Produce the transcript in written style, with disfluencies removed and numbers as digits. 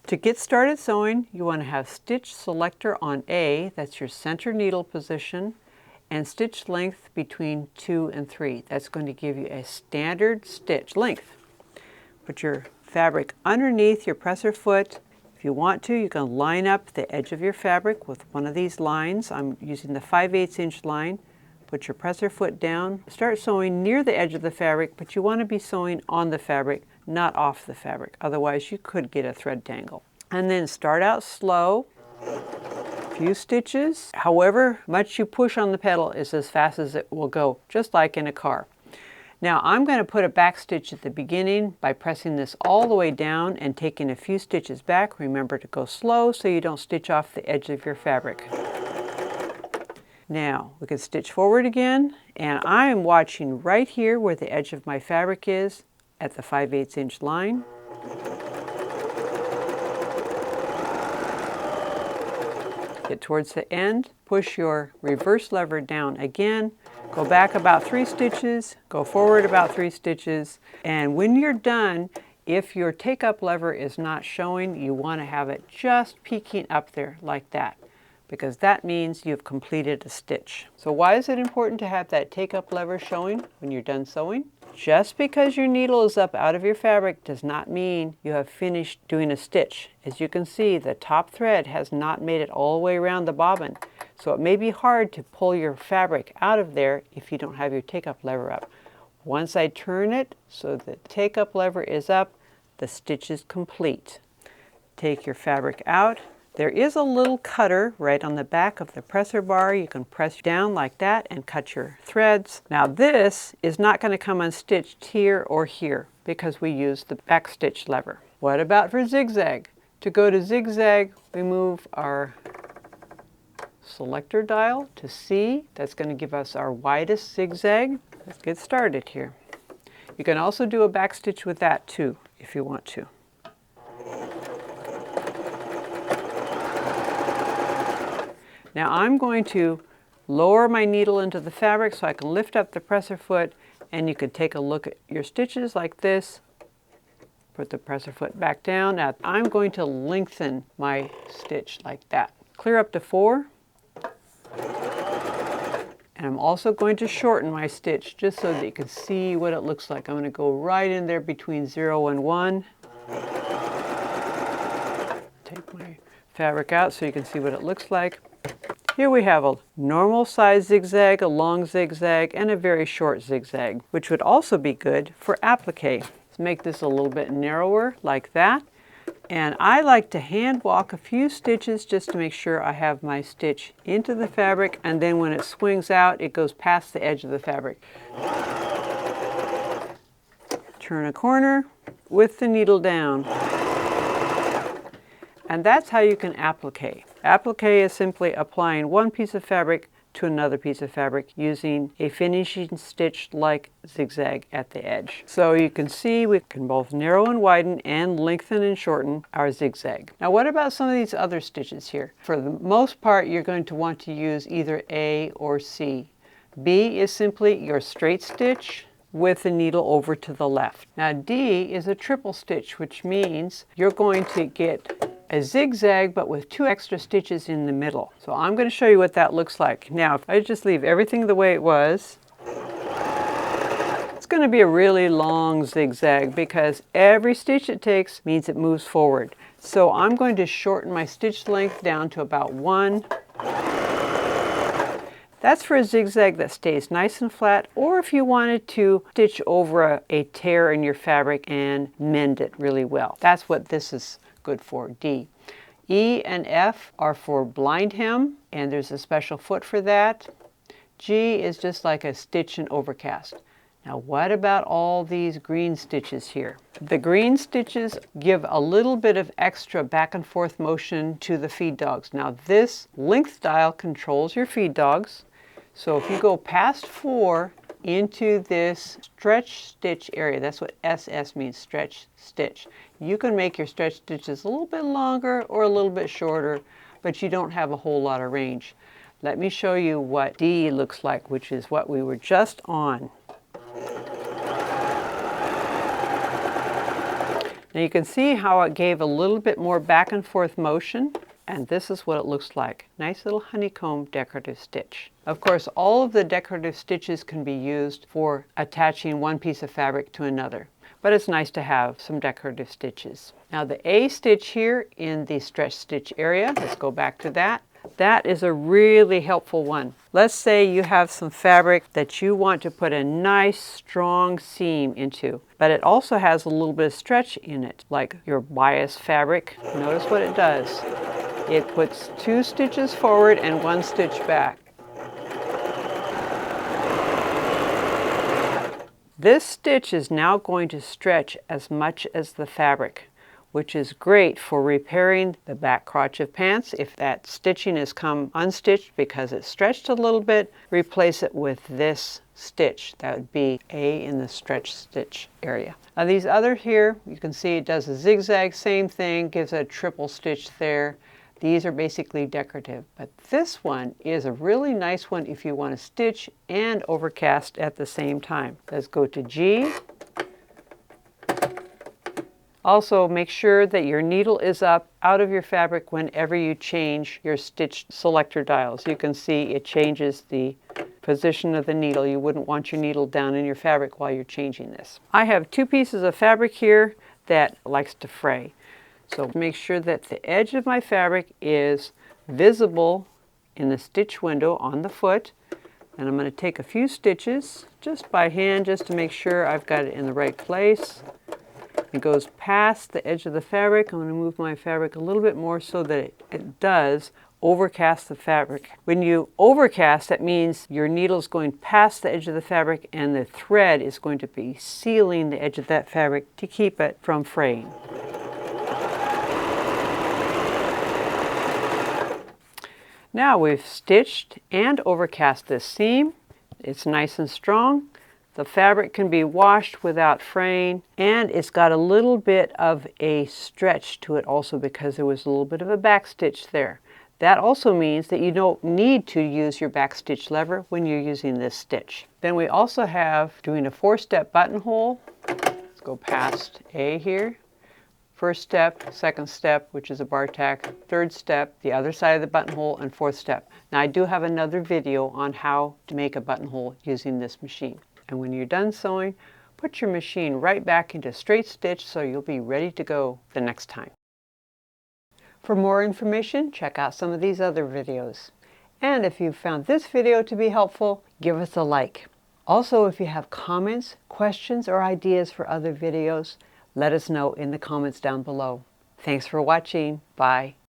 To get started sewing, you want to have stitch selector on A, that's your center needle position, and stitch length between 2 and 3. That's going to give you a standard stitch length. Put your fabric underneath your presser foot. If you want to, you can line up the edge of your fabric with one of these lines. I'm using the 5/8 inch line. Put your presser foot down. Start sewing near the edge of the fabric, but you want to be sewing on the fabric, not off the fabric. Otherwise, you could get a thread tangle. And then start out slow. Few stitches. However much you push on the pedal is as fast as it will go, just like in a car. Now I'm going to put a back stitch at the beginning by pressing this all the way down and taking a few stitches back. Remember to go slow so you don't stitch off the edge of your fabric. Now we can stitch forward again, and I am watching right here where the edge of my fabric is at the 5/8 inch line. Get towards the end, push your reverse lever down again, go back about 3 stitches, go forward about 3 stitches, and when you're done, if your take-up lever is not showing, you want to have it just peeking up there like that, because that means you've completed a stitch. So why is it important to have that take-up lever showing when you're done sewing? Just because your needle is up out of your fabric does not mean you have finished doing a stitch. As you can see, the top thread has not made it all the way around the bobbin. So it may be hard to pull your fabric out of there if you don't have your take-up lever up. Once I turn it so the take-up lever is up, the stitch is complete. Take your fabric out. There is a little cutter right on the back of the presser bar. You can press down like that and cut your threads. Now this is not going to come unstitched here or here because we use the back stitch lever. What about for zigzag? To go to zigzag, we move our selector dial to C. That's going to give us our widest zigzag. Let's get started here. You can also do a back stitch with that too if you want to. Now I'm going to lower my needle into the fabric so I can lift up the presser foot, and you can take a look at your stitches like this. Put the presser foot back down. Now I'm going to lengthen my stitch like that. Clear up to 4. And I'm also going to shorten my stitch just so that you can see what it looks like. I'm going to go right in there between 0 and 1. Take my fabric out so you can see what it looks like. Here we have a normal size zigzag, a long zigzag, and a very short zigzag, which would also be good for applique. Let's make this a little bit narrower like that. And I like to hand walk a few stitches just to make sure I have my stitch into the fabric, and then when it swings out, it goes past the edge of the fabric. Turn a corner with the needle down. And that's how you can applique. Applique is simply applying one piece of fabric to another piece of fabric using a finishing stitch like zigzag at the edge. So you can see we can both narrow and widen and lengthen and shorten our zigzag. Now what about some of these other stitches here? For the most part, you're going to want to use either A or C. B is simply your straight stitch with the needle over to the left. Now D is a triple stitch, which means you're going to get a zigzag but with 2 extra stitches in the middle. So I'm going to show you what that looks like. Now if I just leave everything the way it was, it's going to be a really long zigzag because every stitch it takes means it moves forward. So I'm going to shorten my stitch length down to about 1. That's for a zigzag that stays nice and flat, or if you wanted to stitch over a tear in your fabric and mend it really well. That's what this is good for, D. E and F are for blind hem, and there's a special foot for that. G is just like a stitch and overcast. Now what about all these green stitches here? The green stitches give a little bit of extra back and forth motion to the feed dogs. Now this length dial controls your feed dogs. So if you go past 4 into this stretch stitch area, that's what SS means, stretch stitch. You can make your stretch stitches a little bit longer or a little bit shorter, but you don't have a whole lot of range. Let me show you what D looks like, which is what we were just on. Now you can see how it gave a little bit more back and forth motion, and this is what it looks like. Nice little honeycomb decorative stitch. Of course, all of the decorative stitches can be used for attaching one piece of fabric to another, but it's nice to have some decorative stitches. Now the A stitch here in the stretch stitch area, let's go back to that. That is a really helpful one. Let's say you have some fabric that you want to put a nice strong seam into, but it also has a little bit of stretch in it, like your bias fabric. Notice what it does. It puts 2 stitches forward and 1 stitch back. This stitch is now going to stretch as much as the fabric, which is great for repairing the back crotch of pants. If that stitching has come unstitched because it stretched a little bit, replace it with this stitch. That would be A in the stretch stitch area. Now these other here, you can see it does a zigzag, same thing, gives a triple stitch there. These are basically decorative, but this one is a really nice one if you want to stitch and overcast at the same time. Let's go to G. Also, make sure that your needle is up out of your fabric whenever you change your stitch selector dials. You can see it changes the position of the needle. You wouldn't want your needle down in your fabric while you're changing this. I have 2 pieces of fabric here that likes to fray. So make sure that the edge of my fabric is visible in the stitch window on the foot. And I'm going to take a few stitches just by hand just to make sure I've got it in the right place. It goes past the edge of the fabric. I'm going to move my fabric a little bit more so that it does overcast the fabric. When you overcast, that means your needle is going past the edge of the fabric and the thread is going to be sealing the edge of that fabric to keep it from fraying. Now we've stitched and overcast this seam. It's nice and strong. The fabric can be washed without fraying, and it's got a little bit of a stretch to it also because there was a little bit of a back stitch there. That also means that you don't need to use your back stitch lever when you're using this stitch. Then we also have doing a 4-step buttonhole. Let's go past A here. First step, second step, which is a bar tack, third step, the other side of the buttonhole, and fourth step. Now I do have another video on how to make a buttonhole using this machine. And when you're done sewing, put your machine right back into straight stitch so you'll be ready to go the next time. For more information, check out some of these other videos. And if you found this video to be helpful, give us a like. Also, if you have comments, questions, or ideas for other videos, let us know in the comments down below. Thanks for watching. Bye.